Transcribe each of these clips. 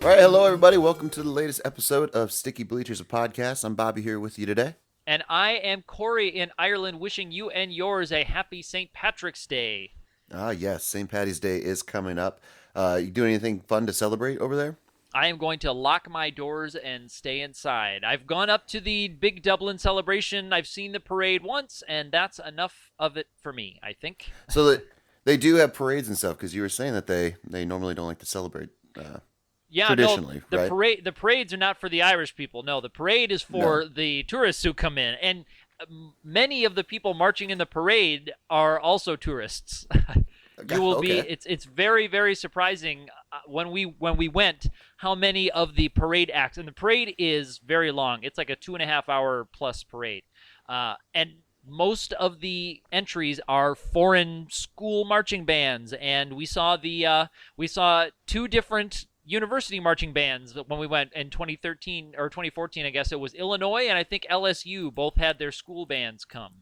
All right, hello everybody. Welcome to the latest episode of Sticky Bleachers, a podcast. I'm Bobby here with you today. And I am Corey in Ireland, wishing you and yours a happy St. Patrick's Day. Ah, yes, St. Patty's Day is coming up. You doing anything fun to celebrate over there? I am going to lock my doors and stay inside. I've gone up to the big Dublin celebration. I've seen the parade once, and that's enough of it for me, I think. So that they do have parades and stuff, because you were saying that they normally don't like to celebrate traditionally, no, right? the parades are not for the Irish people. No, the parade is for the tourists who come in, and many of the people marching in the parade are also tourists. You will be. It's very, very surprising when we went how many of the parade acts, and the parade is very long. It's like a 2.5 hour plus parade, and most of the entries are foreign school marching bands, and we saw two different university marching bands when we went in 2013 or 2014. I guess it was Illinois, and I think LSU both had their school bands come.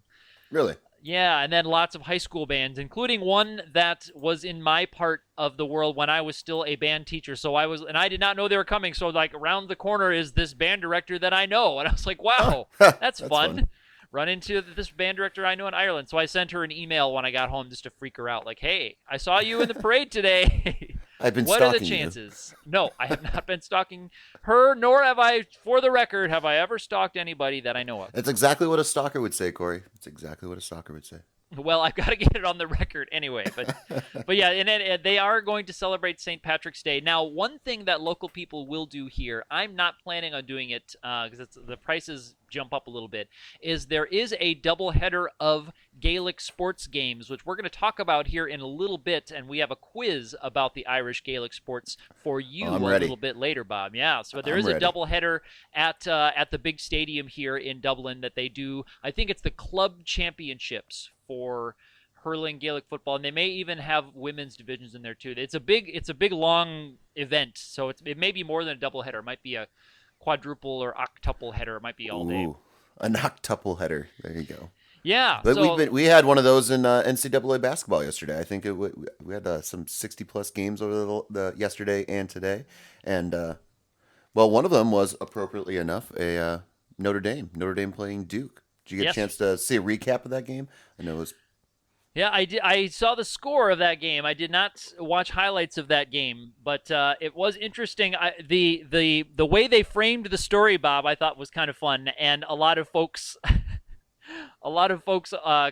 Really? Yeah, and then lots of high school bands, including one that was in my part of the world when I was still a band teacher. So I did not know they were coming. So like around the corner is this band director that I know, and I was like, wow, that's fun. Run into this band director I know in Ireland. So I sent her an email when I got home just to freak her out. Like, hey, I saw you in the parade today. I've been what stalking are the chances? No, I have not been stalking her, nor have I, for the record, have I ever stalked anybody that I know of. That's exactly what a stalker would say, Corey. It's exactly what a stalker would say. Well, I've got to get it on the record anyway. But yeah, and they are going to celebrate St. Patrick's Day. Now, one thing that local people will do here, I'm not planning on doing it because the prices jump up a little bit, is there is a doubleheader of Gaelic Sports games, which we're going to talk about here in a little bit, and we have a quiz about the Irish Gaelic Sports for you a little bit later, Bob. Yeah, so there is a doubleheader at the big stadium here in Dublin that they do. I think it's the club championships for hurling Gaelic football, and they may even have women's divisions in there too. It's a big long event, so it may be more than a doubleheader. It might be a quadruple or octuple header. It might be all day. An octuple header. There you go. Yeah, but we had one of those in NCAA basketball yesterday. I think we had some 60-plus games over the yesterday and today, and one of them was appropriately enough a Notre Dame playing Duke. Did you get a chance to see a recap of that game? I know it was. Yeah, I did. I saw the score of that game. I did not watch highlights of that game, but it was interesting. The way they framed the story, Bob, I thought was kind of fun, and a lot of folks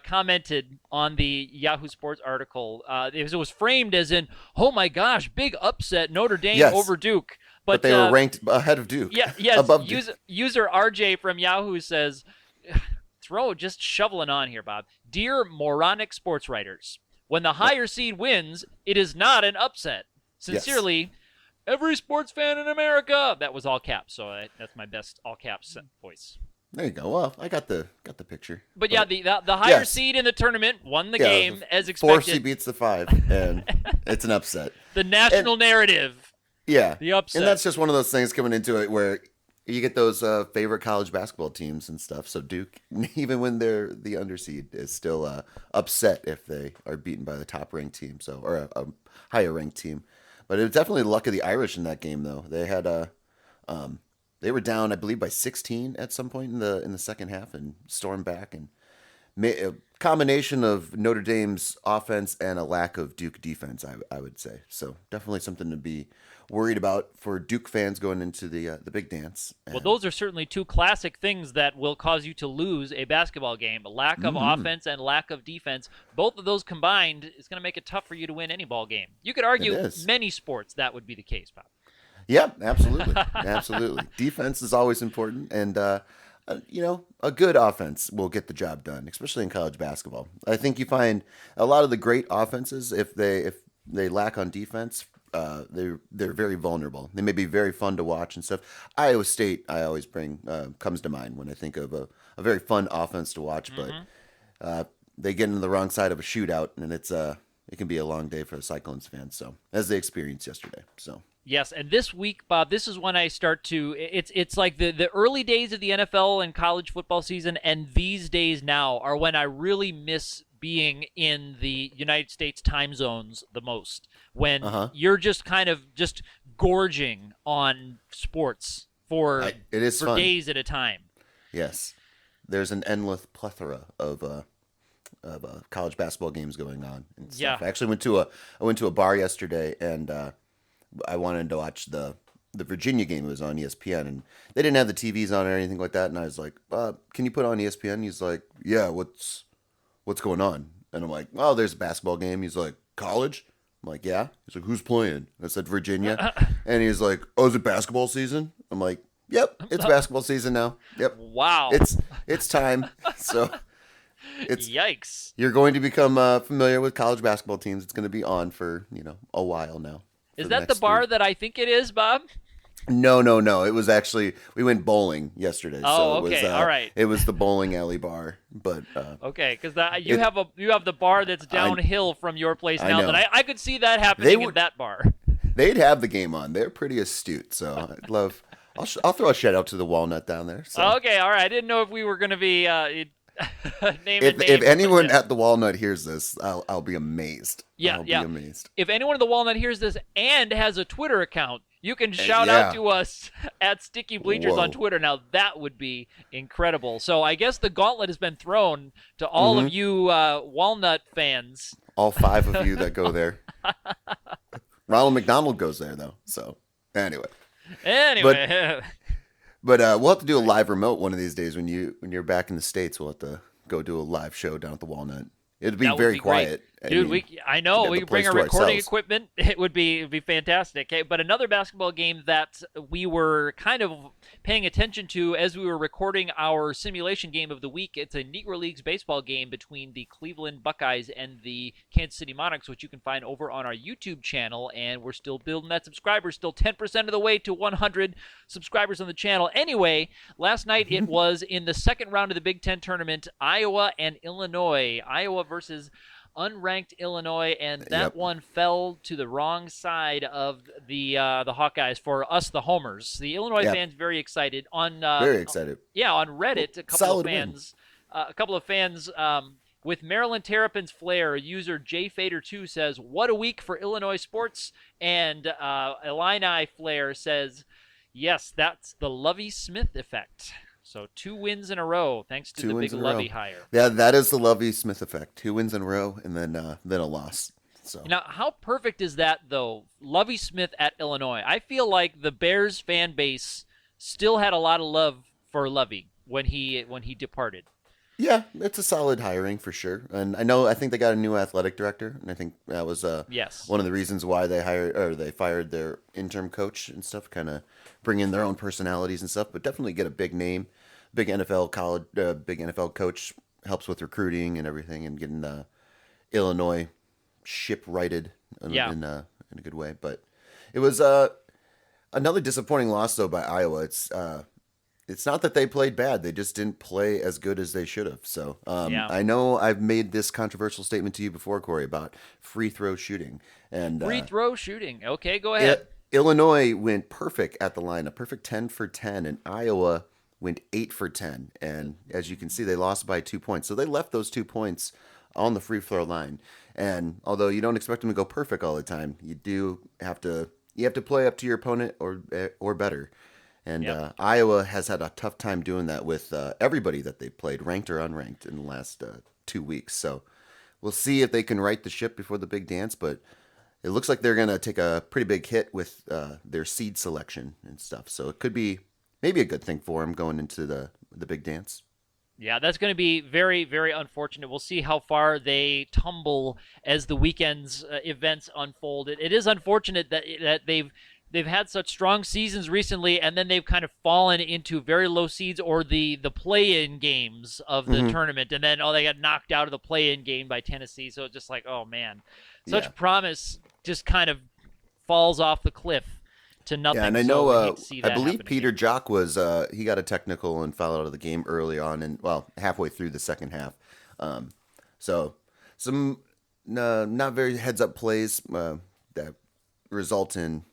commented on the Yahoo Sports article. It was framed as in, "Oh my gosh, big upset, Notre Dame over Duke." But they were ranked ahead of Duke. Yeah, yes. Above Duke. User RJ from Yahoo says, just shoveling on here, Bob. Dear moronic sports writers, when the higher seed wins, it is not an upset. Sincerely, every sports fan in America. That was all caps, so that's my best all caps voice. There you go. Well, I got the picture. But yeah, the higher seed in the tournament won the game as expected. 4 beats the 5, and it's an upset. The national narrative. Yeah. The upset. And that's just one of those things coming into it where you get those favorite college basketball teams and stuff. So Duke, even when they're the underseed, is still upset if they are beaten by the top-ranked team, or a higher-ranked team. But it was definitely the luck of the Irish in that game, though. They had they were down, I believe, by 16 at some point in the second half and stormed back, and a combination of Notre Dame's offense and a lack of Duke defense, I would say. So definitely something to be worried about for Duke fans going into the big dance. Well, those are certainly two classic things that will cause you to lose a basketball game. Lack of offense and lack of defense. Both of those combined is going to make it tough for you to win any ball game. You could argue many sports that would be the case, Bob. Yeah, absolutely. Absolutely. Defense is always important, and a good offense will get the job done, especially in college basketball. I think you find a lot of the great offenses, if they lack on defense, they're very vulnerable. They may be very fun to watch and stuff. Iowa State, I always bring comes to mind when I think of a very fun offense to watch, but they get into the wrong side of a shootout, and it can be a long day for the Cyclones fans. So as they experienced yesterday, so. Yes, and this week, Bob, this is when I start to. It's like the early days of the NFL and college football season, and these days now are when I really miss being in the United States time zones the most. When you're just kind of just gorging on sports for it is fun. days at a time. Yes, there's an endless plethora of college basketball games going on and stuff. Yeah. I actually went to a bar yesterday, and I wanted to watch the Virginia game. It was on ESPN, and they didn't have the TVs on or anything like that. And I was like, "Can you put on ESPN?" He's like, "Yeah, what's going on?" And I'm like, "Oh, there's a basketball game." He's like, "College?" I'm like, "Yeah." He's like, "Who's playing?" I said, "Virginia." And he's like, "Oh, is it basketball season?" I'm like, "Yep, it's basketball season now. Yep, Wow. it's time." So Yikes. you're going to become familiar with college basketball teams. It's going to be on for a while now. Is that the bar that I think it is, Bob? No, no, no. It was actually we went bowling yesterday. Oh, so it okay, was, all right. It was the bowling alley bar, but Okay, because you have the bar that's downhill from your place now. know. That I could see that happening in that bar. they'd have the game on. They're pretty astute, so I'd love. I'll throw a shout out to the Walnut down there. So. Okay, all right. I didn't know if we were going to be naming names. If anyone yeah. at the Walnut hears this, I'll be amazed. Yeah, I'll yeah. be amazed. If anyone in the Walnut hears this and has a Twitter account, you can shout out to us at Sticky Bleachers on Twitter. Now, that would be incredible. So I guess the gauntlet has been thrown to all of you Walnut fans. All 5 of you that go there. Ronald McDonald goes there, though. So, anyway. But we'll have to do a live remote one of these days when you're back in the States. We'll have to go do a live show down at the Walnut. It'd be very quiet. Dude, I know. We could bring our recording equipment. It would be fantastic. Okay? But another basketball game that we were kind of paying attention to as we were recording our simulation game of the week, it's a Negro Leagues baseball game between the Cleveland Buckeyes and the Kansas City Monarchs, which you can find over on our YouTube channel. And we're still building that subscribers, still 10% of the way to 100 subscribers on the channel. Anyway, last night it was in the second round of the Big Ten tournament, Iowa and Illinois. Iowa versus unranked Illinois, and that one fell to the wrong side of the Hawkeyes for us, the homers. The Illinois fans very excited on very excited. On Reddit. A couple of fans with Maryland Terrapins flair. User JFader2 says, "What a week for Illinois sports," and Illini flair says, "Yes, that's the Lovie Smith effect." So 2 wins in a row, thanks to the big Lovie hire. Yeah, that is the Lovie Smith effect. 2 wins in a row, and then a loss. So now, how perfect is that, though? Lovie Smith at Illinois. I feel like the Bears fan base still had a lot of love for Lovie when he departed. Yeah, it's a solid hiring for sure. And I think they got a new athletic director, and I think that was one of the reasons why they fired their interim coach and stuff, kind of bring in their own personalities and stuff, but definitely get a big name, big NFL coach, helps with recruiting and everything, and getting Illinois ship-righted in a good way. But it was another disappointing loss though by Iowa. It's not that they played bad; they just didn't play as good as they should have. So I know I've made this controversial statement to you before, Corey, about free throw shooting. And free throw shooting. Okay, go ahead. Illinois went perfect at the line, a perfect 10 for 10, and Iowa went 8 for 10. And as you can see, they lost by 2 points. So they left those 2 points on the free throw line. And although you don't expect them to go perfect all the time, you have to play up to your opponent or better. And Iowa has had a tough time doing that with everybody that they played, ranked or unranked, in the last 2 weeks. So we'll see if they can right the ship before the big dance, but it looks like they're going to take a pretty big hit with their seed selection and stuff. So it could be maybe a good thing for them going into the big dance. Yeah, that's going to be very, very unfortunate. We'll see how far they tumble as the weekend's events unfold. It is unfortunate that they've had such strong seasons recently, and then they've kind of fallen into very low seeds or the play-in games of the tournament, and then they got knocked out of the play-in game by Tennessee. So it's just like, oh man, such promise just kind of falls off the cliff to nothing. Yeah, and I know, I believe Peter again. Jock was he got a technical and fell out of the game early on, and halfway through the second half. So some not very heads-up plays that result in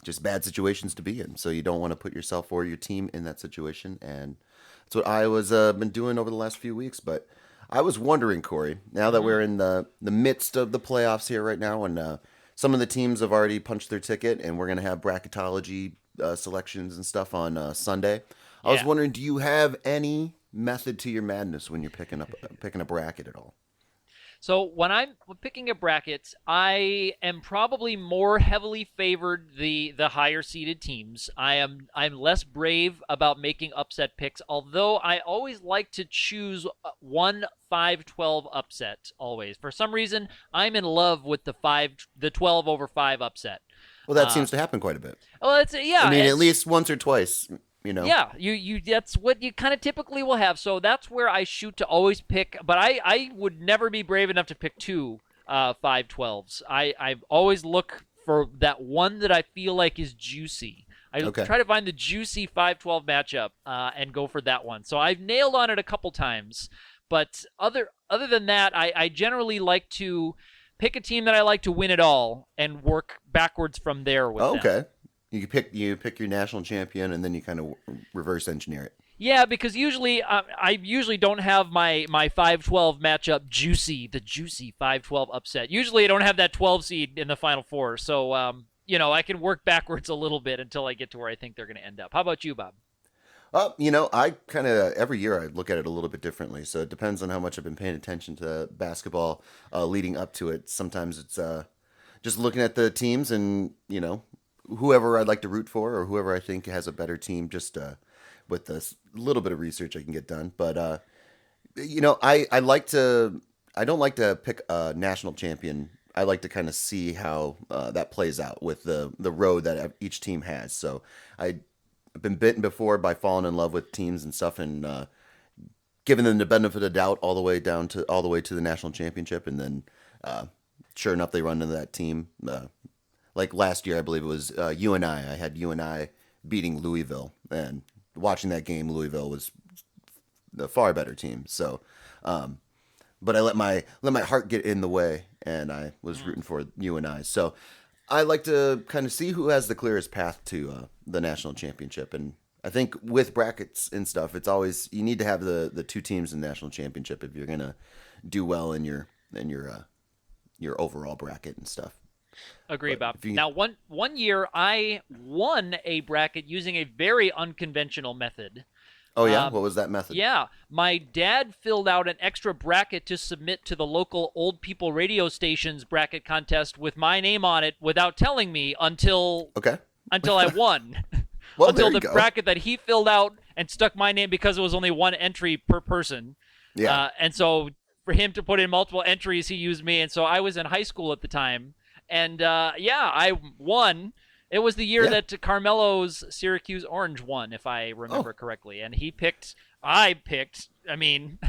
just bad situations to be in. So you don't want to put yourself or your team in that situation, and that's what Iowa's been doing over the last few weeks. But I was wondering, Corey, now that we're in the midst of the playoffs here right now, and some of the teams have already punched their ticket, and we're gonna have bracketology selections and stuff on Sunday. I was Yeah. wondering, do you have any method to your madness when you're picking a bracket at all? So when I'm picking a bracket, I am probably more heavily favored the higher seeded teams. I'm less brave about making upset picks, although I always like to choose one 5-12 upset always. For some reason, I'm in love with the 12 over 5 upset. Well, that Uh, seems to happen quite a bit. well, it's I yeah, mean, at least once or twice, you know. yeah, you that's what you kind of typically will have. So that's where I shoot to always pick, but I would never be brave enough to pick two 5-12s. I always look for that one that I feel like is juicy. I Okay. try to find the juicy 5-12 matchup and go for that one. So I've nailed on it a couple times, but other than that, I generally like to pick a team that I like to win it all and work backwards from there with them. Okay. You pick your national champion, and then you kind of reverse engineer it. Yeah, because usually I usually don't have my 5-12 matchup the juicy 5-12 upset. Usually I don't have that 12 seed in the final four, so I can work backwards a little bit until I get to where I think they're going to end up. How about you, Bob? I kind of every year I look at it a little bit differently. So it depends on how much I've been paying attention to basketball leading up to it. Sometimes it's just looking at the teams and whoever I'd like to root for or whoever I think has a better team. Just with this little bit of research I can get done. But I like to. I don't like to pick a national champion. I like to kind of see how that plays out with the road that each team has. So I've been bitten before by falling in love with teams and stuff, and giving them the benefit of the doubt all the way to the national championship, and then sure enough, they run into that team. Like last year, I believe it was UNI. I had UNI beating Louisville, and watching that game, Louisville was the far better team. So, but I let my heart get in the way, and I was rooting for UNI. So, I like to kind of see who has the clearest path to the national championship, and I think with brackets and stuff, it's always you need to have the two teams in the national championship if you're gonna do well in your overall bracket and stuff. Agree, But Bob. if you, Now, one year I won a bracket using a very unconventional method. oh yeah, Um, what was that method? yeah, my dad filled out an extra bracket to submit to the local old people radio station's bracket contest with my name on it without telling me Okay, until I won. well Until there you the go. bracket that he filled out and stuck my name because it was only one entry per person. Yeah, And so for him to put in multiple entries, he used me. And so I was in high school at the time. And I won. It was the year yeah. that Carmelo's Syracuse Orange won, if I remember Oh, correctly. And I picked, I mean,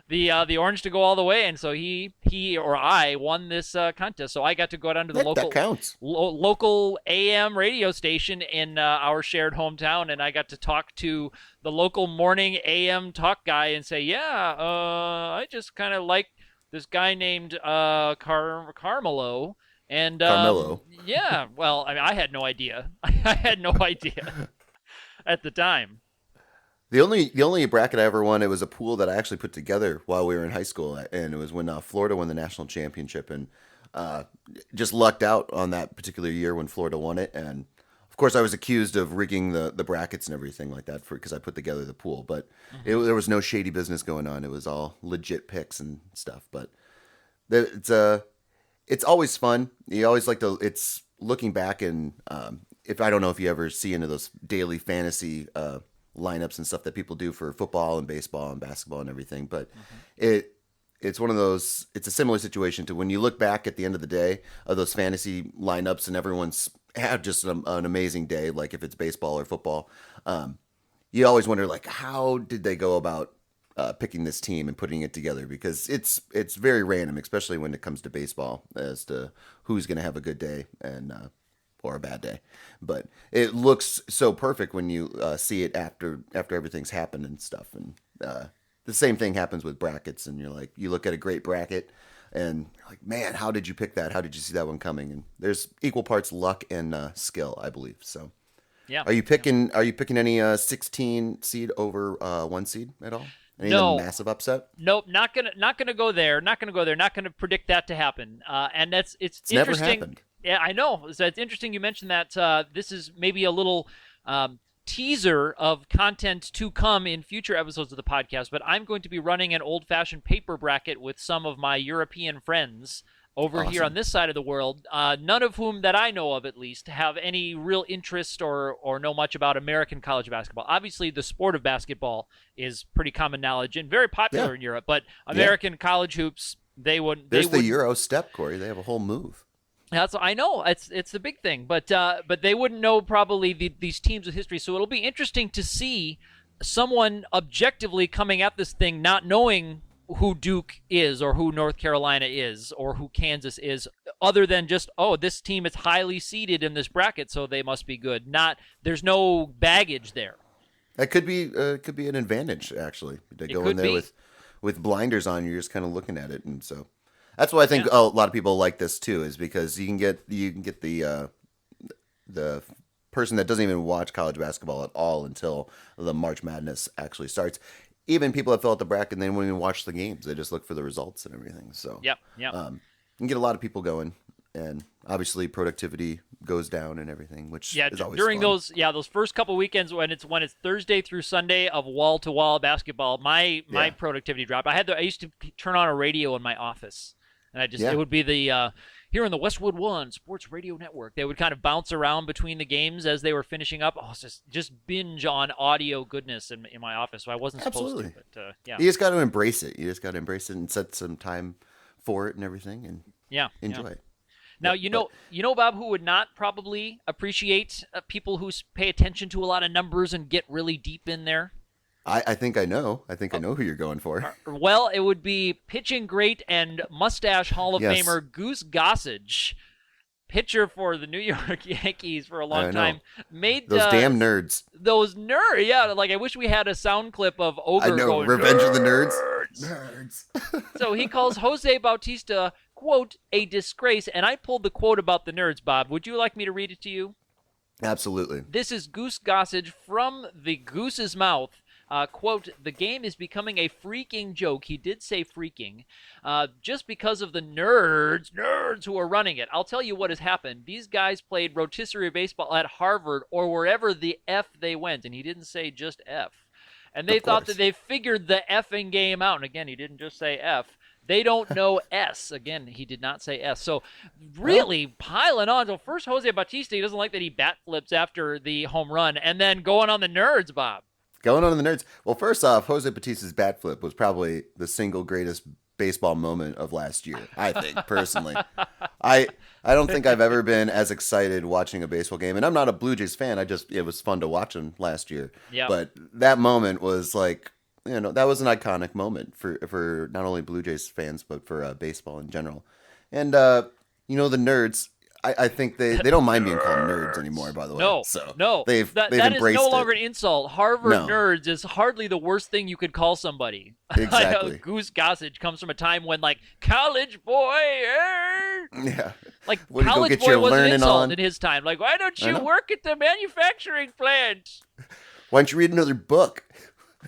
the Orange to go all the way. And so he or I won this contest. So I got to go down to the that counts. local AM radio station in our shared hometown, and I got to talk to the local morning AM talk guy and say, yeah, I just kind of like this guy named Carmelo. And Carmelo. yeah, well, I mean, I had no idea. I had no idea at the time. The only bracket I ever won, it was a pool that I actually put together while we were in high school, and it was when Florida won the national championship, and uh, just lucked out on that particular year when Florida won it, and of course I was accused of rigging the brackets and everything like that because I put together the pool, but there was no shady business going on. It was all legit picks and stuff, but it's always fun. You always like to. It's looking back and if I don't know if you ever see into those daily fantasy lineups and stuff that people do for football and baseball and basketball and everything, but it's one of those. It's a similar situation to when you look back at the end of the day of those fantasy lineups and everyone's had just an amazing day. Like if it's baseball or football, you always wonder like how did they go about picking this team and putting it together because it's very random, especially when it comes to baseball as to who's going to have a good day and or a bad day. But it looks so perfect when you see it after everything's happened and stuff. And the same thing happens with brackets, and you're like you look at a great bracket and you're like, man, how did you pick that? How did you see that one coming? And there's equal parts luck and skill, I believe. So. Yeah. Are you picking? Are you picking any 16 seed over 1 seed at all? Any of No. the massive upset? Nope, not gonna go there. Not gonna go there. Not gonna predict that to happen. And it's It's never interesting. happened. Yeah, I know. So it's interesting you mentioned that. This is maybe a little teaser of content to come in future episodes of the podcast, but I'm going to be running an old-fashioned paper bracket with some of my European friends over here on Awesome. this side of the world, none of whom that I know of at least have any real interest or know much about American college basketball. Obviously, the sport of basketball is pretty common knowledge and very Yeah. popular in Europe, but Yeah. American college hoops, they There's the wouldn't. Euro step, Corey. They have a whole move. That's I know it's the big thing, but they wouldn't know probably these teams with history. So it'll be interesting to see someone objectively coming at this thing not knowing who Duke is or who North Carolina is or who Kansas is, other than just, oh, this team is highly seeded in this bracket, so they must be good. Not There's no baggage there. That could be an advantage actually to It go in could there be. with blinders on. You're just kind of looking at it, and so that's why I think Yeah. a lot of people like this too, is because you can get the person that doesn't even watch college basketball at all until the March Madness actually starts. Even people that fill out the bracket and they won't even watch the games; they just look for the results and everything. So Yep. Yep. you can get a lot of people going, and obviously productivity goes down and everything, which Yeah, is always during fun. those first couple weekends when it's Thursday through Sunday of wall to wall basketball, my Yeah, productivity dropped. I used to turn on a radio in my office, and it yeah, would be the here on the Westwood One Sports Radio Network. They would kind of bounce around between the games as they were finishing up. Oh, it's just binge on audio goodness in my office. So I wasn't supposed to, absolutely. but yeah, You just got to embrace it. You just got to embrace it and set some time for it and everything, and yeah, yeah. enjoy it. Now Yep. But Bob, who would not probably appreciate people who pay attention to a lot of numbers and get really deep in there. I think I know. I think I know who you're going for. Well, it would be pitching great and mustache Hall of Yes, Famer Goose Gossage, pitcher for the New York Yankees for a long I know. time. Made Those damn nerds. those nerds. Yeah, like I wish we had a sound clip of I Ogre know. going Revenge of the Nerds. nerds. Nerds. So he calls Jose Bautista, quote, a disgrace. And I pulled the quote about the nerds, Bob. Would you like me to read it to you? Absolutely. This is Goose Gossage from the Goose's mouth. Quote, the game is becoming a freaking joke. He did say freaking. Just because of the nerds who are running it. I'll tell you what has happened. These guys played rotisserie baseball at Harvard or wherever the F they went. And he didn't say just F. And they Of thought course. that they figured the effing game out. And again, he didn't just say F. They don't know S. Again, he did not say S. So really piling on. So first Jose Bautista, he doesn't like that he bat flips after the home run. And then going on the nerds, Bob. Going on in the Nerds. Well, first off, Jose Batista's bat flip was probably the single greatest baseball moment of last year. I think personally. I I don't think I've ever been as excited watching a baseball game, and I'm not a Blue Jays fan. It was fun to watch them last year. Yeah. But that moment was like, that was an iconic moment for not only Blue Jays fans but for baseball in general. And the nerds. I think they don't mind being called nerds anymore. By the way, No, so no. they've That is embraced no longer it. an insult. Harvard No. nerds is hardly the worst thing you could call somebody. Exactly. Goose Gossage comes from a time when, like, college boy, Yeah. like, What do you go college get boy your was an learning insult on? in his time. Like, why don't I you know. work at the manufacturing plant? Why don't you read another book?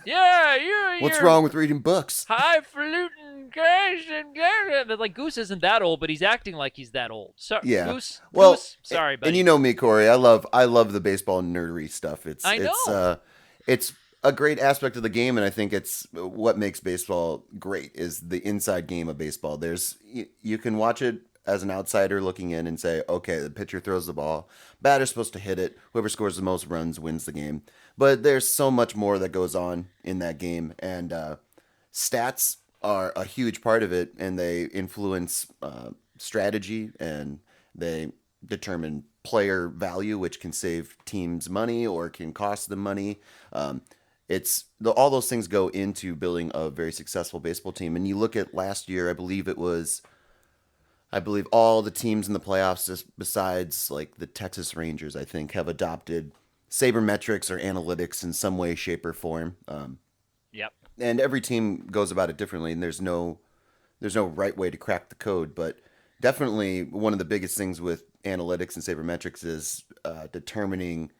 Yeah, What's you're wrong with reading books? highfalutin cash and like Goose isn't that old, but he's acting like he's that old. So, Yeah. Goose, Well, Goose, sorry, buddy. and you know me, Corey. I love the baseball nerdery stuff. I know. It's a great aspect of the game, and I think it's what makes baseball great is the inside game of baseball. You can watch it as an outsider looking in and say, okay, the pitcher throws the ball, batter's supposed to hit it. Whoever scores the most runs wins the game. But there's so much more that goes on in that game, and stats are a huge part of it, and they influence strategy, and they determine player value, which can save teams money or can cost them money. All those things go into building a very successful baseball team. And you look at last year, I believe all the teams in the playoffs, just besides like the Texas Rangers, I think, have adopted sabermetrics or analytics in some way, shape, or form. Yep. And every team goes about it differently, and there's no right way to crack the code. But definitely one of the biggest things with analytics and sabermetrics is determining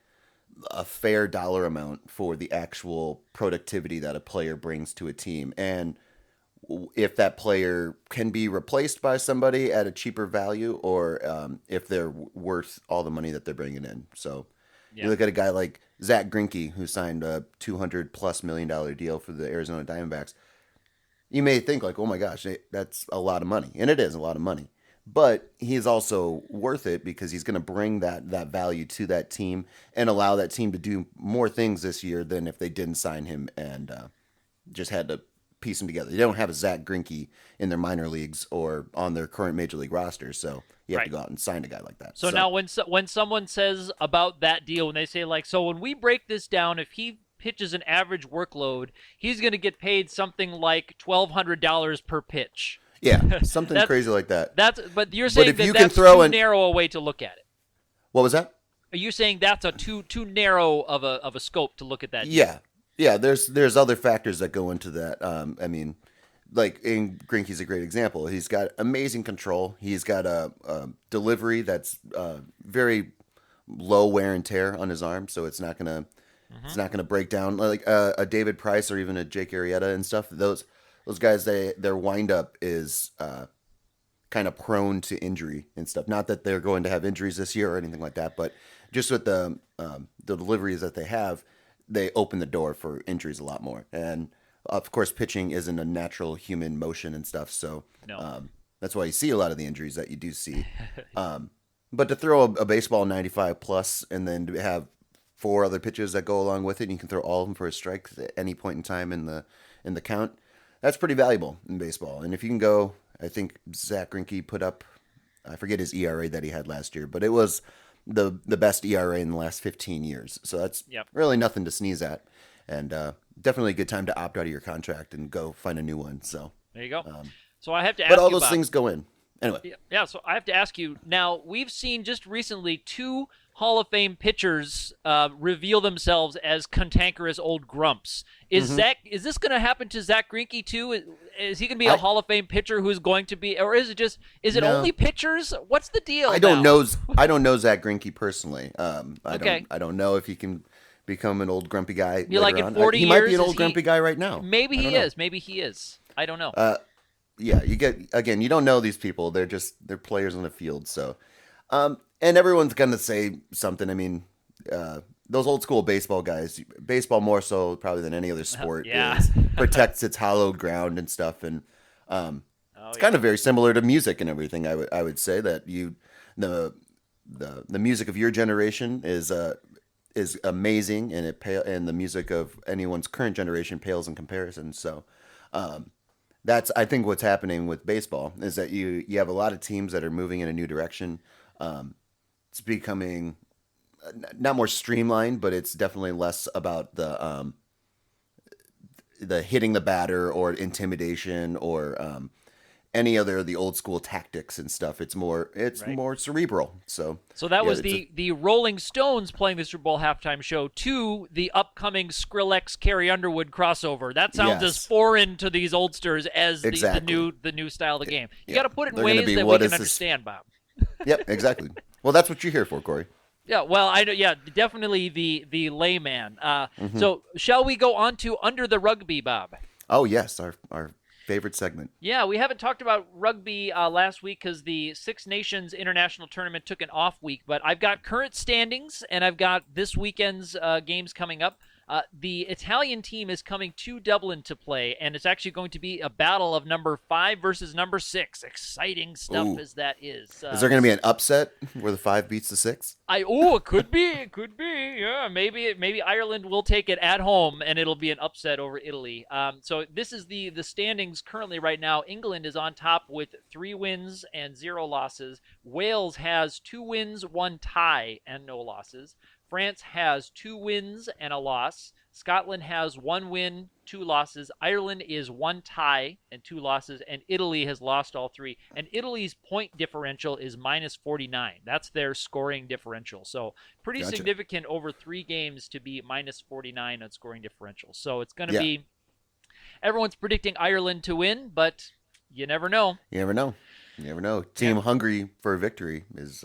a fair dollar amount for the actual productivity that a player brings to a team. And if that player can be replaced by somebody at a cheaper value, or if they're worth all the money that they're bringing in. So you Yeah. look at a guy like Zach Greinke, who signed a $200+ million deal for the Arizona Diamondbacks. You may think like, oh my gosh, that's a lot of money, and it is a lot of money. But he's also worth it because he's going to bring that value to that team and allow that team to do more things this year than if they didn't sign him and just had to piece them together. They don't have a Zach Greinke in their minor leagues or on their current major league roster, so you have Right. to go out and sign a guy like that. So now, when someone says about that deal, when they say like, so when we break this down, if he pitches an average workload, he's going to get paid something like $1,200 per pitch. yeah, something crazy like that. But you're saying if that you can that's throw too in, narrow a way to look at it. what was that? Are you saying that's a too narrow of a scope to look at that? Yeah, yeah. There's other factors that go into that. I mean, like in Greinke's a great example. He's got amazing control. He's got a delivery that's very low wear and tear on his arm, so it's not gonna break down like a David Price or even a Jake Arrieta and stuff. Those guys, their windup is kind of prone to injury and stuff. Not that they're going to have injuries this year or anything like that, but just with the deliveries that they have, they open the door for injuries a lot more. And of course, pitching isn't a natural human motion and stuff, so No. that's why you see a lot of the injuries that you do see. But to throw a baseball 95 plus and then to have four other pitches that go along with it, and you can throw all of them for a strike at any point in time in the count. That's pretty valuable in baseball. And if you can go, I think Zach Greinke put up, I forget his ERA that he had last year, but it was the best ERA in the last 15 years. So that's Yep. really nothing to sneeze at. And definitely a good time to opt out of your contract and go find a new one. So There you go. So I have to ask but all you, those Bob. things go in. Anyway, Yeah, so I have to ask you now. We've seen just recently two Hall of Fame pitchers reveal themselves as cantankerous old grumps. Is this going to happen to Zach Greinke too? Is he going to be a Hall of Fame pitcher who's going to be, or is it No. only pitchers? What's the deal? I don't now? know. I don't know Zach Greinke personally. Okay. I don't know if he can become an old grumpy guy. You're like later in on. 40 He might be years, an is old grumpy guy right now. Maybe I he don't know. is. Maybe he is. I don't know. Yeah, you don't know these people. They're players on the field. So, and everyone's gonna say something. I mean, those old school baseball guys, baseball more so probably than any other sport, Yeah. protects its hallowed ground and stuff. And it's kind of very similar to music and everything. I would say that the music of your generation is amazing, and and the music of anyone's current generation pales in comparison. So. That's I think what's happening with baseball is that you have a lot of teams that are moving in a new direction. It's becoming not more streamlined, but it's definitely less about the hitting the batter or intimidation or any other of the old school tactics and stuff. It's more cerebral. So that yeah, was the Rolling Stones playing the Super Bowl halftime show to the upcoming Skrillex Carrie Underwood crossover. That sounds as foreign to these oldsters as Exactly. the new style of the game. You Yeah. got to put it in They're gonna ways be, that "What we is can this?" understand, Bob. Yep, exactly. Well, that's what you're here for, Corey. Yeah, well, I know. Yeah, definitely the layman. So shall we go on to Under the Rugby, Bob? Oh yes, our favorite segment. Yeah, we haven't talked about rugby last week because the Six Nations International Tournament took an off week, but I've got current standings and I've got this weekend's games coming up. The Italian team is coming to Dublin to play, and it's actually going to be a battle of number 5 versus number 6. Exciting stuff Ooh. as that is. Is there going to be an upset where the 5 beats the 6? It could be. Yeah, maybe Ireland will take it at home, and it'll be an upset over Italy. So this is the standings currently right now. England is on top with 3 wins and 0 losses. Wales has 2 wins, 1 tie, and no losses. France has 2 wins and a loss. Scotland has 1 win, 2 losses. Ireland is 1 tie and 2 losses. And Italy has lost all 3. And Italy's point differential is minus 49. That's their scoring differential. So pretty Gotcha. significant over 3 games to be minus 49 on scoring differential. So it's going to be, everyone's predicting Ireland to win, but you never know. You never know. Team hungry for a victory is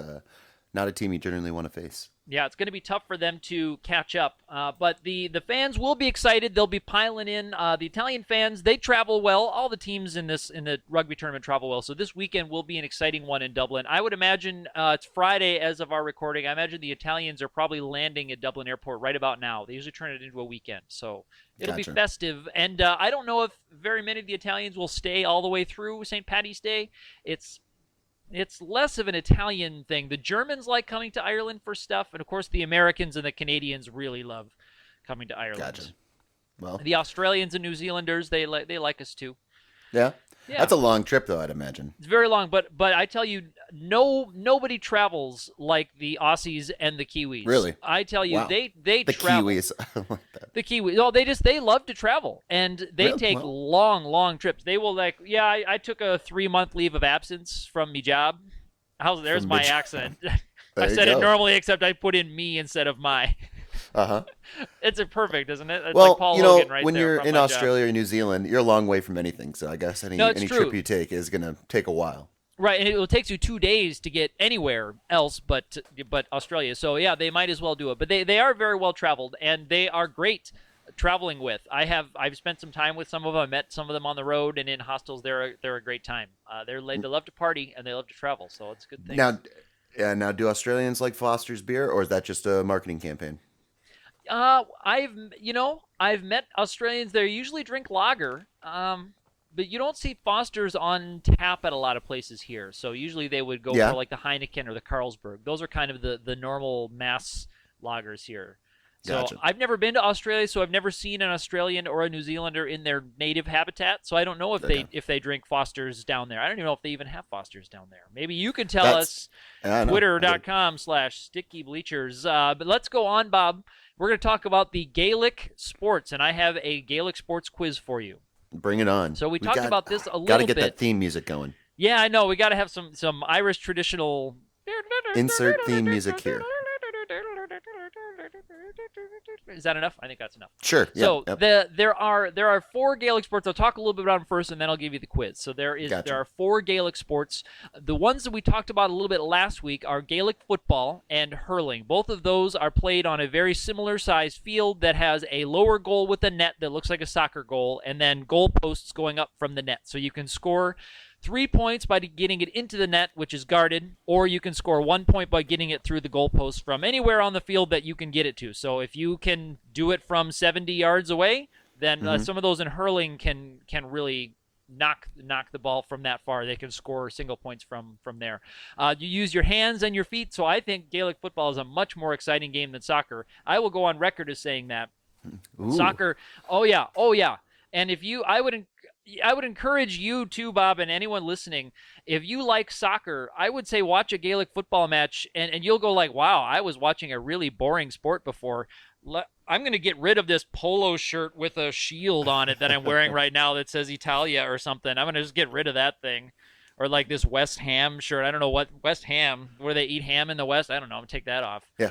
not a team you generally want to face. Yeah, it's going to be tough for them to catch up. But the fans will be excited. They'll be piling in. The Italian fans, they travel well. All the teams in the rugby tournament travel well. So this weekend will be an exciting one in Dublin. I would imagine it's Friday as of our recording. I imagine the Italians are probably landing at Dublin Airport right about now. They usually turn it into a weekend. So it'll be festive. And I don't know if very many of the Italians will stay all the way through St. Paddy's Day. It's less of an Italian thing. The Germans like coming to Ireland for stuff, and of course the Americans and the Canadians really love coming to Ireland. Gotcha. Well, the Australians and New Zealanders, they like us too. Yeah. That's a long trip, though, I'd imagine. It's very long, but I tell you, nobody travels like the Aussies and the Kiwis. Really? I tell you, wow. they the travel. Kiwis. I like that. The Kiwis. Oh, they love to travel, and they take long trips. They will I took a 3-month leave of absence from my job. There's my accent. I said it normally, except I put in me instead of my. Uh-huh. It's perfect, isn't it? It's well, like Paul Hogan right when there you're in Australia or New Zealand, you're a long way from anything. So I guess any trip you take is going to take a while. Right, and it takes you 2 days to get anywhere else but Australia. So, yeah, they might as well do it. But they are very well traveled, and they are great traveling with. I've spent some time with some of them. I met some of them on the road and in hostels. They're a great time. They love to party, and they love to travel, so it's a good thing. Now, do Australians like Foster's beer, or is that just a marketing campaign? I've met Australians. They usually drink lager, but you don't see Foster's on tap at a lot of places here. So usually they would go for like the Heineken or the Carlsberg. Those are kind of the normal mass lagers here. So Gotcha. I've never been to Australia, so I've never seen an Australian or a New Zealander in their native habitat. So I don't know if they drink Foster's down there. I don't even know if they even have Foster's down there. Maybe you can tell us. Twitter.com/Sticky Bleachers. But let's go on, Bob. We're going to talk about the Gaelic Sports, and I have a Gaelic Sports quiz for you. Bring it on. So we talked about this a little bit. Got to get that theme music going. Yeah, I know. We got to have some Irish traditional. Insert theme music here. Is that enough? I think that's enough. Sure. So there are 4 Gaelic sports. I'll talk a little bit about them first, and then I'll give you the quiz. So there are 4 Gaelic sports. The ones that we talked about a little bit last week are Gaelic football and hurling. Both of those are played on a very similar sized field that has a lower goal with a net that looks like a soccer goal, and then goalposts going up from the net. So you can score 3 points by getting it into the net, which is guarded, or you can score 1 point by getting it through the goalpost from anywhere on the field that you can get it to. So if you can do it from 70 yards away, then some of those in hurling can really knock the ball from that far. They can score single points from there. You use your hands and your feet, so I think Gaelic football is a much more exciting game than soccer. I will go on record as saying that. Ooh. Soccer, oh yeah. And I would encourage you too, Bob, and anyone listening, if you like soccer, I would say watch a Gaelic football match, and you'll go like, wow, I was watching a really boring sport before. I'm going to get rid of this polo shirt with a shield on it that I'm wearing right now that says Italia or something. I'm going to just get rid of that thing. Or like this West Ham shirt. I don't know what West Ham, where they eat ham in the West. I don't know. I'm going to take that off. Yeah.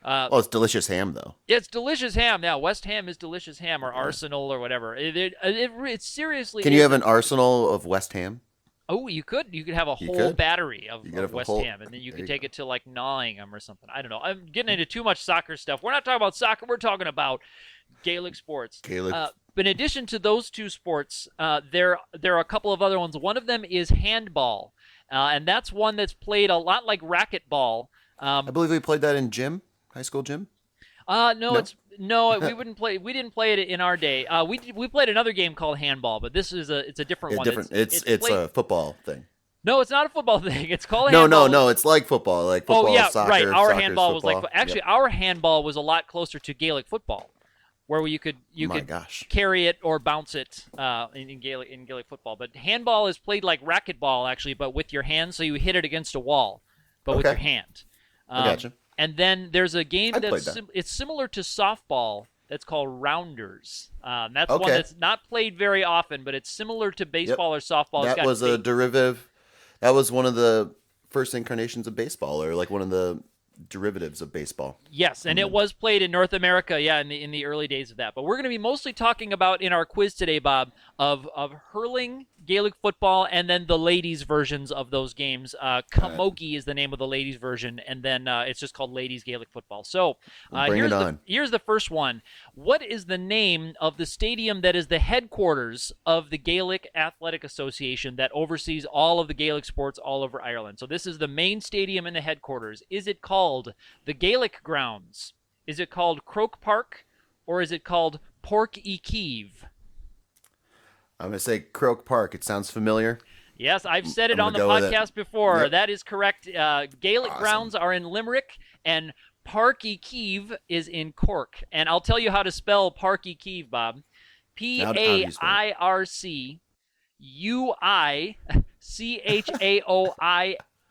It's delicious ham, though. It's delicious ham. Yeah, West Ham is delicious ham, or Arsenal, or whatever. It's seriously. Can you have an arsenal of West Ham? Oh, you could. You could have a whole battery of West Ham, and then you could take it to like Nottingham or something. I don't know. I'm getting into too much soccer stuff. We're not talking about soccer. We're talking about Gaelic sports. But in addition to those 2 sports, there are a couple of other ones. One of them is handball, and that's one that's played a lot like racquetball. I believe we played that in high school gym. No, we wouldn't play. We didn't play it in our day. We played another game called handball, but this is a different one. It's a football thing. No, it's not a football thing. It's called handball. No, it's like football. Like football, soccer, right. Our football. handball was like actually our handball was a lot closer to Gaelic football, where you could carry it or bounce it in Gaelic football. But handball is played like racquetball actually, but with your hands, so you hit it against a wall, but with your hand. I gotcha. And then there's a game it's similar to softball that's called rounders. That's one that's not played very often, but it's similar to baseball or softball. That was a derivative. That was one of the first incarnations of baseball, or like one of the derivatives of baseball. Yes, and it was played in North America, in the early days of that. But we're going to be mostly talking about in our quiz today, Bob, of hurling Gaelic football, and then the ladies' versions of those games. Camogie is the name of the ladies' version, and then it's just called ladies Gaelic football. So Bring it on. here's the first one. What is the name of the stadium that is the headquarters of the Gaelic Athletic Association that oversees all of the Gaelic sports all over Ireland? So this is the main stadium in the headquarters. Is it called the Gaelic Grounds? Is it called Croke Park? Or is it called Pork y Kiev? I'm going to say Croke Park. It sounds familiar. Yes, I've said it I'm on the gonna go with podcast before. Yep. That is correct. Gaelic Awesome. grounds are in Limerick, and Park y Kiev is in Cork. And I'll tell you how to spell Park y Kiev, Bob. How do you spell it?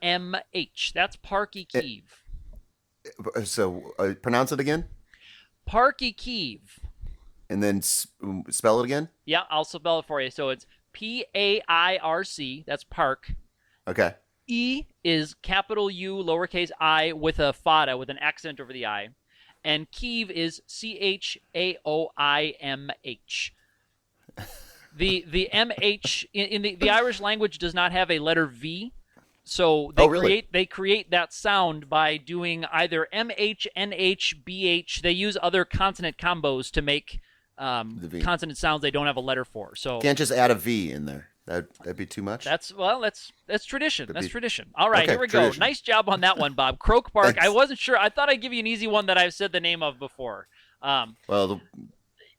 PAIRCUICHAOIMH. That's Park y Kiev. So pronounce it again, Park y Kiev. and then spell it again. Yeah, I'll spell it for you. So it's PAIRC. That's Park. Okay. E is capital U, lowercase I, with a fada, with an accent over the I. And Kiev is CHAOIMH. The MH in the Irish language does not have a letter V, so they create that sound by doing either MH, NH, BH. They use other consonant combos to make consonant sounds they don't have a letter for. So Can't just add a V in there. That'd be too much. That's tradition. That's tradition. All right, Okay, here we tradition. go. Nice job on that one, Bob. Croke Park. Thanks. I wasn't sure. I thought I'd give you an easy one that I've said the name of before. Well,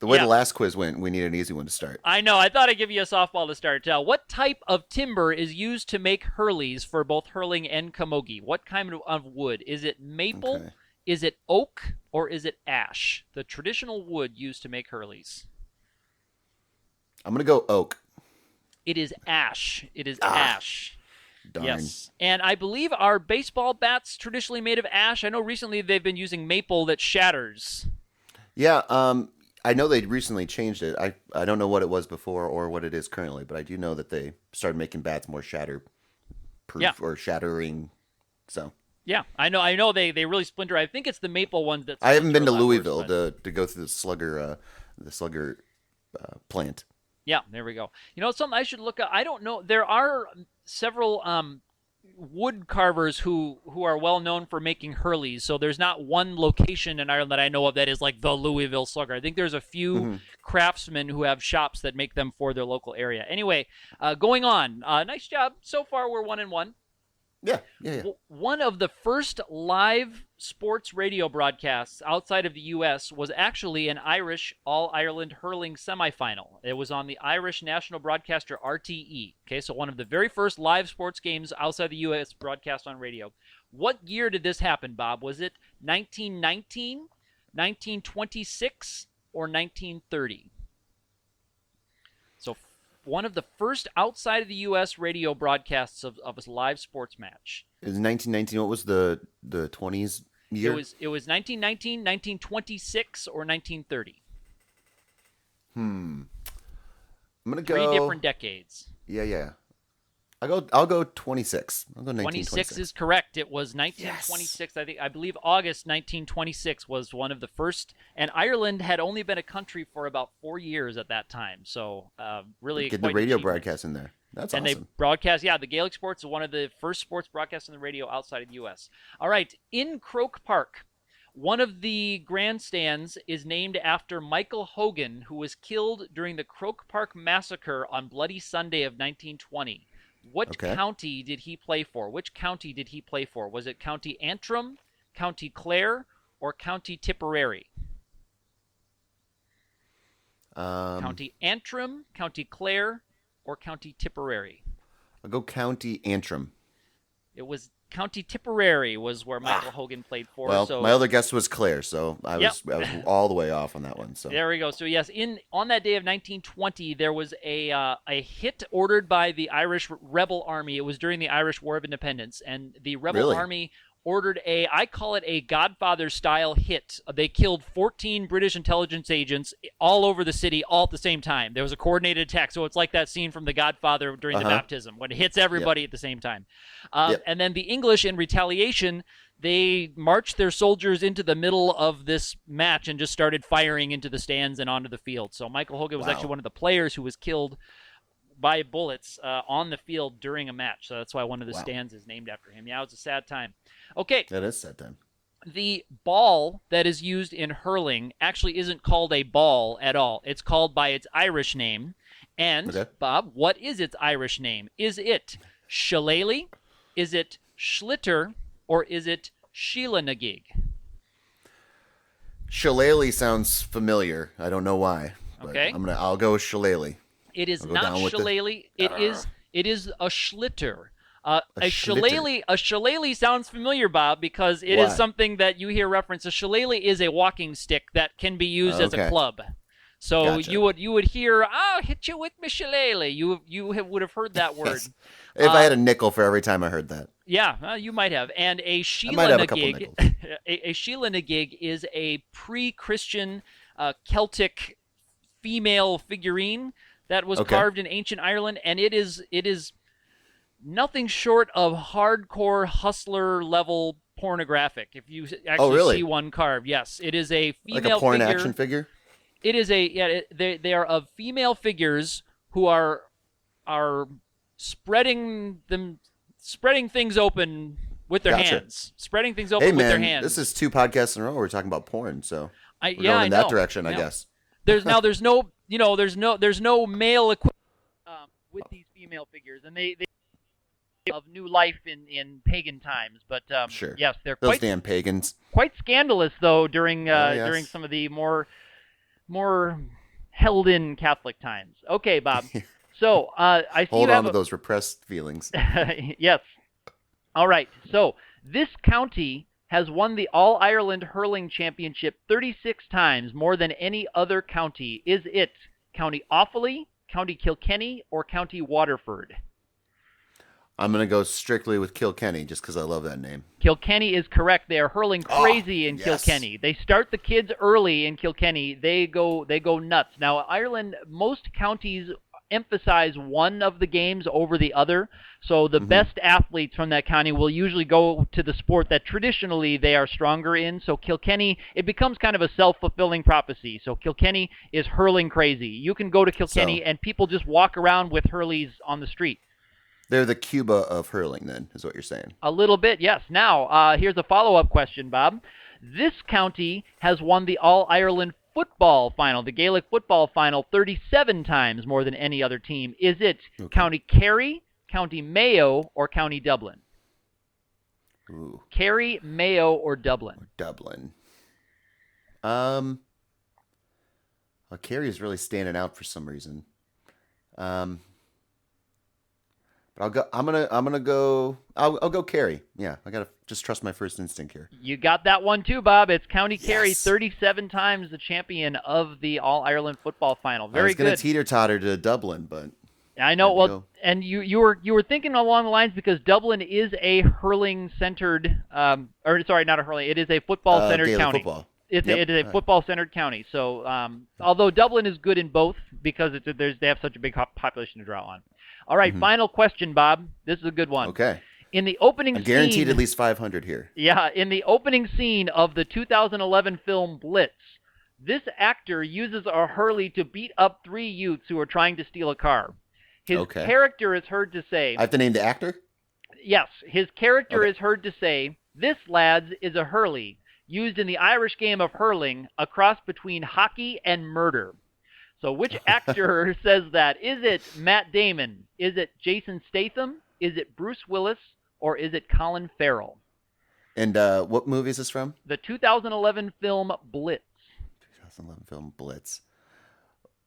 the way Yeah. the last quiz went, we need an easy one to start. I know. I thought I'd give you a softball to start. What type of timber is used to make hurleys for both hurling and camogie? What kind of wood? Is it maple? Okay. Is it oak? Or is it ash? The traditional wood used to make hurleys. I'm gonna go oak. It is ash. It is ash. Darn. Yes. And I believe our baseball bats traditionally made of ash. I know recently they've been using maple that shatters. Yeah. I know they recently changed it. I don't know what it was before or what it is currently, but I do know that they started making bats more shatter-proof or shattering. So Yeah, I know they really splinter. I think it's the maple ones that I haven't been to splinter a lot worse, Louisville but- to go through the slugger plant. Yeah, there we go. You know, something I should look at. I don't know. There are several wood carvers who are well known for making hurleys. So there's not one location in Ireland that I know of that is like the Louisville Slugger. I think there's a few craftsmen who have shops that make them for their local area. Anyway, going on. Nice job. So far, we're 1-1. Yeah. One of the first live sports radio broadcasts outside of the U.S. was actually an Irish All-Ireland hurling semifinal. It was on the Irish national broadcaster RTE. Okay, so one of the very first live sports games outside the U.S. broadcast on radio. What year did this happen, Bob? Was it 1919, 1926, or 1930? So one of the first outside of the U.S. radio broadcasts of a live sports match. It was 1919. What was the 20s year? It was 1919, 1926, or 1930. I'm gonna go Three different decades. Yeah. I'll go 26. I'll go 1926. 26 is correct. It was 1926. Yes. I believe August 1926 was one of the first. And Ireland had only been a country for about 4 years at that time. So really Get quite the radio an achievement. broadcast in there. That's And awesome. they broadcast, the Gaelic Sports is one of the first sports broadcasts on the radio outside of the U.S. All right, in Croke Park, one of the grandstands is named after Michael Hogan, who was killed during the Croke Park Massacre on Bloody Sunday of 1920. What county did he play for? Which county did he play for? Was it County Antrim, County Clare, or County Tipperary? County Antrim, County Clare, or County Tipperary? I'll go County Antrim. It was County Tipperary was where Michael Hogan played for. Well, so my other guess was Clare, so I was all the way off on that one. So there we go. So yes, on that day of 1920, there was a hit ordered by the Irish Rebel Army. It was during the Irish War of Independence, and the Rebel Army ordered I call it a Godfather-style hit. They killed 14 British intelligence agents all over the city all at the same time. There was a coordinated attack, so it's like that scene from The Godfather during the baptism, when it hits everybody at the same time. And then the English, in retaliation, they marched their soldiers into the middle of this match and just started firing into the stands and onto the field. So Michael Hogan was actually one of the players who was killed by bullets on the field during a match. So that's why one of the Wow. stands is named after him. Yeah, it was a sad time. Okay, That is sad time. the ball that is used in hurling actually isn't called a ball at all. It's called by its Irish name. And, Okay. Bob, what is its Irish name? Is it shillelagh? Is it schlitter? Or is it sheelanagig? Shillelagh sounds familiar. I don't know why. But Okay. I'll go with shillelagh. It is I'll go not down with the- shillelagh. It is a schlitter. A schlitter. shillelagh sounds familiar, Bob, because it Why? is something that you hear reference. A shillelagh is a walking stick that can be used as a Okay. club. So Gotcha. you would hear, "I'll hit you with my shillelagh." Would have heard that word. Yes. If I had a nickel for every time I heard that. Yeah, you might have. And a might have a couple sheelanagig, nickels. a sheelanagig is a pre-Christian Celtic female figurine that was Okay. carved in ancient Ireland, and it is nothing short of hardcore hustler level pornographic. If you actually really? see one carved, yes, it is a female Like a porn figure. action figure? It is they are of female figures who are spreading things open with their Gotcha. hands, spreading things open Hey, with their man, hands. this is 2 podcasts in a row. We're talking about porn, so we're Yeah, going I in that know. direction, I Yeah. guess. There's no male equivalent with these female figures, and they of new life in pagan times. But Sure. yes, they're Those quite damn pagans. quite scandalous though during yes. during some of the more held in Catholic times. Okay, Bob. So I see Hold you on have to a- those repressed feelings. Yes. All right. So this county has won the All-Ireland Hurling Championship 36 times, more than any other county. Is it County Offaly, County Kilkenny, or County Waterford? I'm going to go strictly with Kilkenny just because I love that name. Kilkenny is correct. They are hurling crazy in yes. Kilkenny. They start the kids early in Kilkenny. They go nuts. Now, Ireland, most counties emphasize one of the games over the other. So the best athletes from that county will usually go to the sport that traditionally they are stronger in. So Kilkenny, it becomes kind of a self-fulfilling prophecy. So Kilkenny is hurling crazy. You can go to Kilkenny and people just walk around with hurleys on the street. They're the Cuba of hurling, then, is what you're saying. A little bit, yes. Now, here's a follow-up question, Bob. This county has won the All-Ireland football final, the Gaelic football final, 37 times, more than any other team. Is it County Kerry, County Mayo, or County Dublin? Ooh, Kerry, Mayo, or Dublin? Dublin. Kerry is really standing out for some reason. But I'm gonna go. I'll go Kerry. Yeah, I gotta just trust my first instinct here. You got that one too, Bob. It's County Kerry, Yes. 37 times the champion of the All-Ireland football final. I Very was gonna good. teeter-totter to Dublin, but I know. There we Well, go. and you were thinking along the lines because Dublin is a hurling-centered, or sorry, not a hurling. It is a football-centered Gaelic county. football. It is a Right. football-centered county. So, although Dublin is good in both because they have such a big population to draw on. All right, final question, Bob. This is a good one. Okay, In the opening I'm guaranteed scene, at least 500 here. yeah, in the opening scene of the 2011 film Blitz, this actor uses a hurley to beat up 3 youths who are trying to steal a car. His Okay. character is heard to say, I have to name the actor. yes, his character Okay. is heard to say, "This, lads, is a hurley, used in the Irish game of hurling, a cross between hockey and murder." So which actor says that? Is it Matt Damon? Is it Jason Statham? Is it Bruce Willis? Or is it Colin Farrell? And what movie is this from? The 2011 film Blitz. 2011 film Blitz.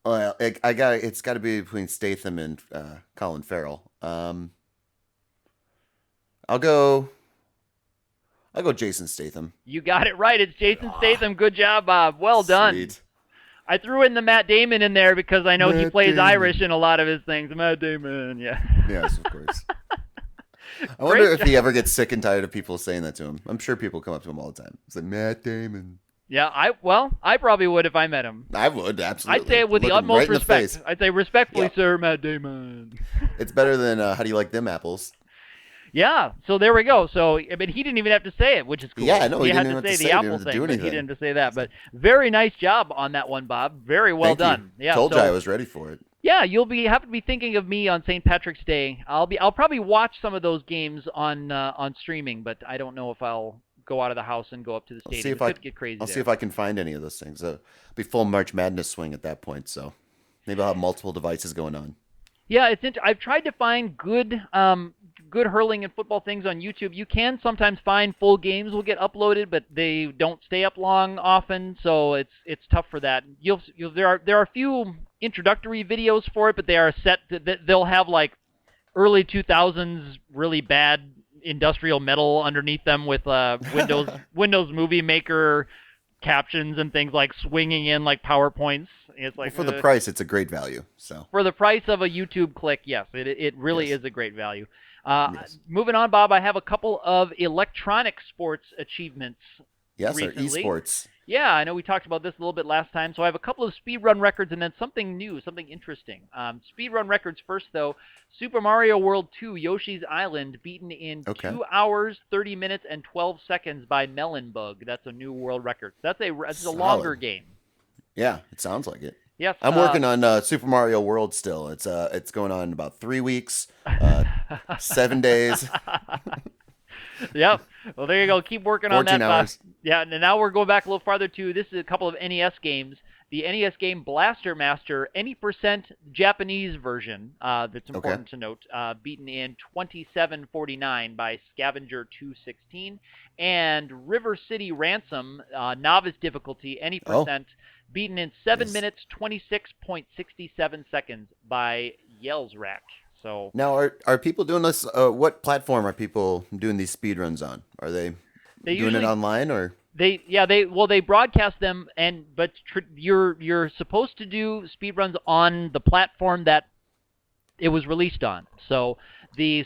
Well, it's got to be between Statham and Colin Farrell. I'll go Jason Statham. You got it right. It's Jason Statham. Good job, Bob. Well done. Sweet. I threw in the Matt Damon in there because I know he Matt plays Damon. Irish in a lot of his things. Matt Damon, yeah. Yes, of course. I wonder if he ever gets sick and tired of people saying that to him. I'm sure people come up to him all the time. It's like, Matt Damon. Yeah, I probably would if I met him. I would, absolutely. I'd say it with the Look him utmost right in the respect. face. I'd say respectfully, Yep. sir, Matt Damon. It's better than how do you like them apples? Yeah, so there we go. So, I mean, he didn't even have to say it, which is cool. Yeah, I know, he had didn't to even say have to the say it, he apple didn't have to thing, do but he anything. didn't have to say that. But very nice job on that one, Bob. Very well Thank you. done. Yeah, Told so you I was ready for it. Yeah, you'll be happen to be thinking of me on St. Patrick's Day. I'll probably watch some of those games on streaming, but I don't know if I'll go out of the house and go up to the I'll see stadium. if It I could get crazy I'll see there. if I can find any of those things. Be full March Madness swing at that point. So maybe I'll have multiple devices going on. Yeah, I've tried to find good hurling and football things on YouTube. You can sometimes find full games will get uploaded, but they don't stay up long often, so it's tough for that. There are a few introductory videos for it, but they are set that they'll have like early 2000s really bad industrial metal underneath them with Windows Movie Maker captions and things like swinging in like PowerPoints. It's Well, like for the price, it's a great value. So for the price of a YouTube click, yes, it really yes, is a great value. yes, Moving on, Bob, I have a couple of electronic sports achievements yes. Our recently. esports. Yeah, I know we talked about this a little bit last time. So I have a couple of speedrun records and then something new, something interesting. Speedrun records first, though. Super Mario World 2 Yoshi's Island beaten in Okay, 2 hours, 30 minutes, and 12 seconds by Melonbug. That's a new world record. That's a longer solid. game. Yeah, it sounds like it. Yes. I'm working on Super Mario World still. It's going on about 3 weeks, 7 days, Yep. Well, there you go. Keep working on 14 that. hours. Yeah, and now we're going back a little farther to this is a couple of NES games. The NES game Blaster Master, any percent Japanese version. That's Okay. important to note. Beaten in 27:49 by Scavenger 216, and River City Ransom, novice difficulty, any Oh, percent, beaten in 7 yes. minutes 26.67 seconds by Yellsrack. So Now, are people doing this? What platform are people doing these speed runs on? Are they they doing it usually online or? they broadcast them but you're supposed to do speedruns on the platform that it was released on. So the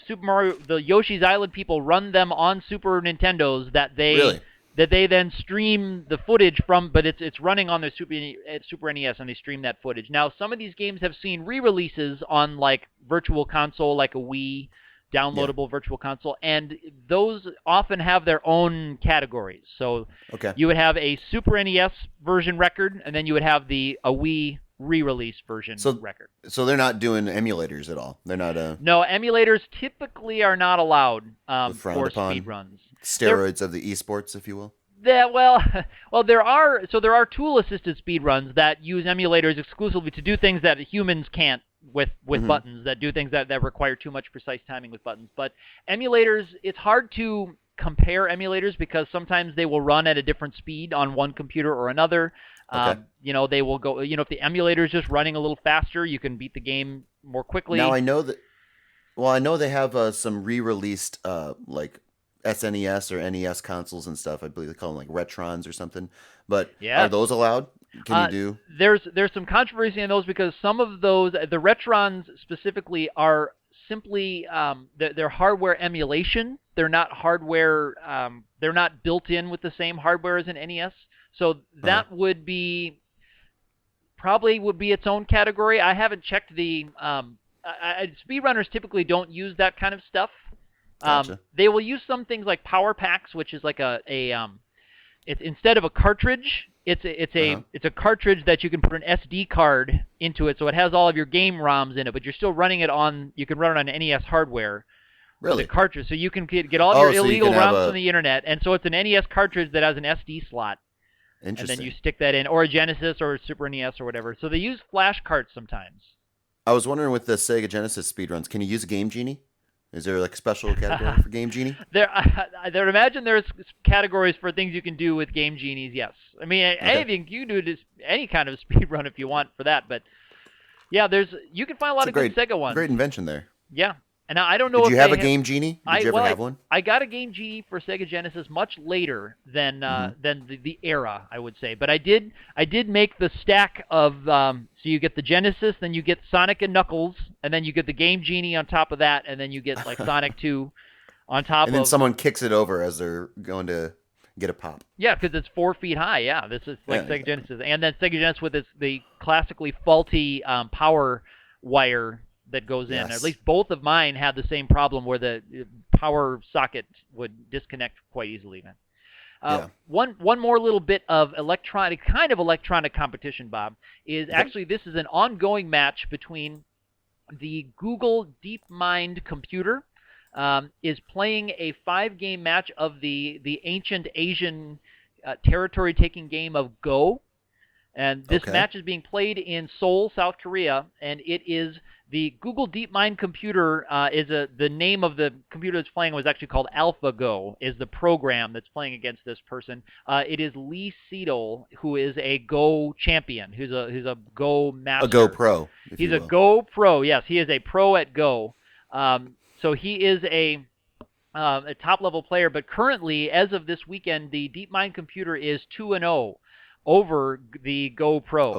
Yoshi's Island people run them on Super Nintendos Really? that they then stream the footage from, but it's running on their Super NES and they stream that footage. Now some of these games have seen re-releases on like Virtual Console, like a Wii Yeah. downloadable Virtual Console, and those often have their own categories. So Okay. you would have a Super NES version record, and then you would have a Wii re-release version So record. so they're not doing emulators at all. They're not No, emulators typically are not allowed frowned for upon speedruns. steroids of the esports, if you will. Well, there are tool-assisted speedruns that use emulators exclusively to do things that humans can't with Mhm. buttons, that do things that require too much precise timing with buttons. But emulators, it's hard to compare emulators because sometimes they will run at a different speed on one computer or another. Okay. They will go. If the emulator is just running a little faster, you can beat the game more Now quickly. I know that. Well, I know they have some re-released like SNES or NES consoles and stuff. I believe they call them like Retrons or something. But are Yeah. those allowed? Can you do? There's some controversy in those because some of those, the Retrons specifically, are simply they're hardware emulation. They're not hardware. They're not built in with the same hardware as an NES. So Uh-huh. that probably would be its own category. I haven't checked the. Speedrunners typically don't use that kind of stuff. Gotcha. They will use some things like Power Packs, which is like it's instead of a cartridge, Uh-huh. it's a cartridge that you can put an SD card into it, so it has all of your game ROMs in it, but you're still running it on. You can run it on NES hardware with a Really? cartridge, so you can get all of Oh, your so you illegal can have ROMs a from the internet, and so it's an NES cartridge that has an SD slot, and then you interesting. stick that in, or a Genesis or a Super NES or whatever. So they use flash carts sometimes. I was wondering with the Sega Genesis speedruns, can you use a Game Genie? Is there like a special category for Game Genie? There, imagine there's categories for things you can do with Game Genies. Yes, I mean Okay. anything you can do this any kind of speed run if you want for that. But yeah, you can find a It's lot a of good Sega ones. great invention there. Yeah, and now I don't know Did if you have they a Game Genie? Did I you ever well have one? I got a Game Genie for Sega Genesis much later than Hmm. the era, I would say. But I did make the stack of so you get the Genesis, then you get Sonic and Knuckles, and then you get the Game Genie on top of that, and then you get like Sonic 2 on top And then of. someone kicks it over as they're going to get a pop. Yeah, because it's 4 feet high. Yeah, this is like Yeah, Sega exactly. Genesis, and then Sega Genesis with the classically faulty power wire that goes in. Or at Yes. least both of mine had the same problem where the power socket would disconnect quite easily. Yeah. One more little bit of electronic competition, Bob, is actually this is an ongoing match between the Google DeepMind computer is playing a 5-game match of the ancient Asian territory-taking game of Go. And this match is being played in Seoul, South Korea, and it is the Google DeepMind computer the name of the computer that's playing was actually called AlphaGo, is the program that's playing against this person. It is Lee Sedol, who is a Go champion, who's a Go master. A Go pro. He's a Go pro, yes. He is a pro at Go. So he is a top-level player, but currently, as of this weekend, the DeepMind computer is 2-0. Over the Go Pro.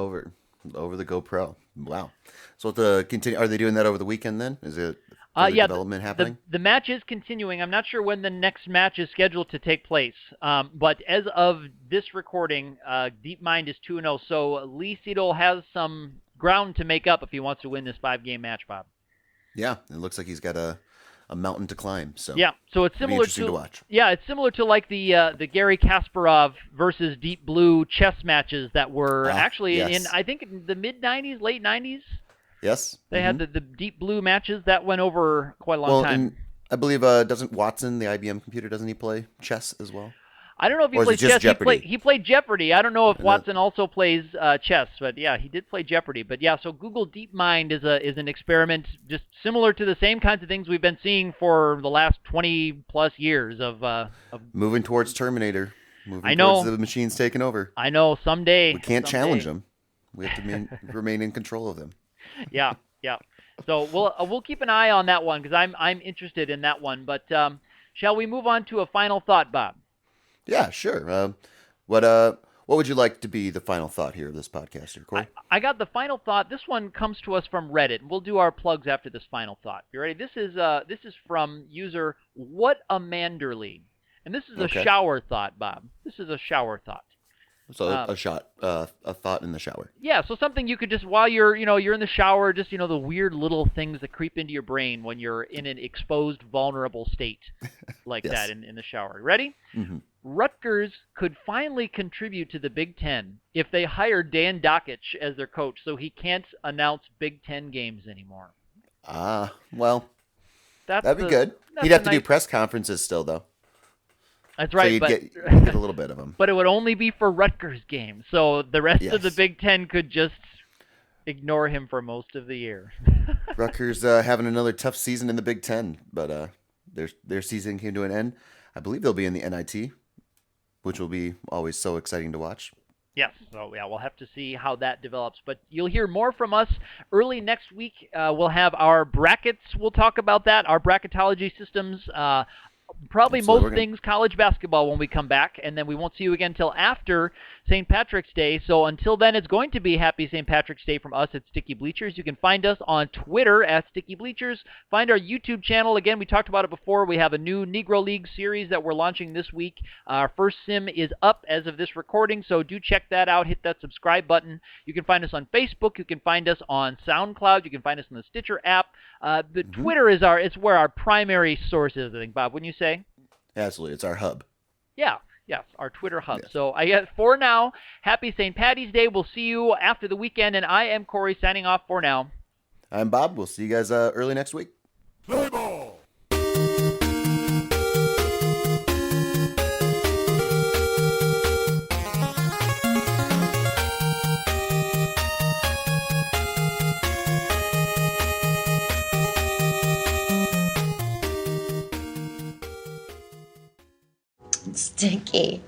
Over the Go Pro. Wow. So continue. Are they doing that over the weekend then? Is it development happening? The match is continuing. I'm not sure when the next match is scheduled to take place. But as of this recording, DeepMind is 2-0. So Lee Sedol has some ground to make up if he wants to win this 5-game match, Bob. Yeah, it looks like he's got a mountain to climb. So yeah, so it's similar to watch. Yeah, it's similar to like the Garry Kasparov versus Deep Blue chess matches that were actually in I think in the mid '90s, late '90s. Yes, they had the Deep Blue matches that went over quite a long time. And I believe doesn't Watson, the IBM computer, doesn't he play chess as well? I don't know if he plays chess. He played Jeopardy. I don't know if Watson also plays chess, but yeah, he did play Jeopardy. But yeah, so Google DeepMind is an experiment just similar to the same kinds of things we've been seeing for the last 20+ years of moving towards Terminator. Towards the machines taking over. I know someday we can't challenge them. We have to remain in control of them. Yeah. So we'll keep an eye on that one because I'm interested in that one. But shall we move on to a final thought, Bob? Yeah, sure. What would you like to be the final thought here of this podcast, here, Corey? I got the final thought. This one comes to us from Reddit. We'll do our plugs after this final thought. You ready? This is from user What a Manderly, and this is a shower thought, Bob. This is a shower thought. So a thought in the shower. Yeah, so something you could just while you're in the shower, just the weird little things that creep into your brain when you're in an exposed, vulnerable state like that in the shower. Ready? Mm-hmm. Rutgers could finally contribute to the Big Ten if they hire Dan Dakich as their coach, so he can't announce Big Ten games anymore. Well, that'd be good. He'd have to do press conferences still, though. That's right, so you'd get a little bit of them. But it would only be for Rutgers games, so the rest of the Big Ten could just ignore him for most of the year. Rutgers having another tough season in the Big Ten, but their season came to an end. I believe they'll be in the NIT, which will be always so exciting to watch. Yes, so yeah, we'll have to see how that develops. But you'll hear more from us early next week. We'll have our brackets. We'll talk about that, our bracketology systems. Probably most things college basketball when we come back, and then we won't see you again until after St. Patrick's Day. So until then, it's going to be Happy St. Patrick's Day from us at Sticky Bleachers. You can find us on Twitter at Sticky Bleachers. Find our YouTube channel. Again, we talked about it before. We have a new Negro League series that we're launching this week. Our first sim is up as of this recording, so do check that out. Hit that subscribe button. You can find us on Facebook. You can find us on SoundCloud. You can find us on the Stitcher app. Twitter is where our primary source is, I think, Bob. Wouldn't you say? Absolutely. It's our hub. Yeah. Yes, our Twitter hub. Yes. So I guess for now, happy St. Patty's Day. We'll see you after the weekend, and I am Corey signing off for now. I'm Bob. We'll see you guys early next week. Play ball! Sticky.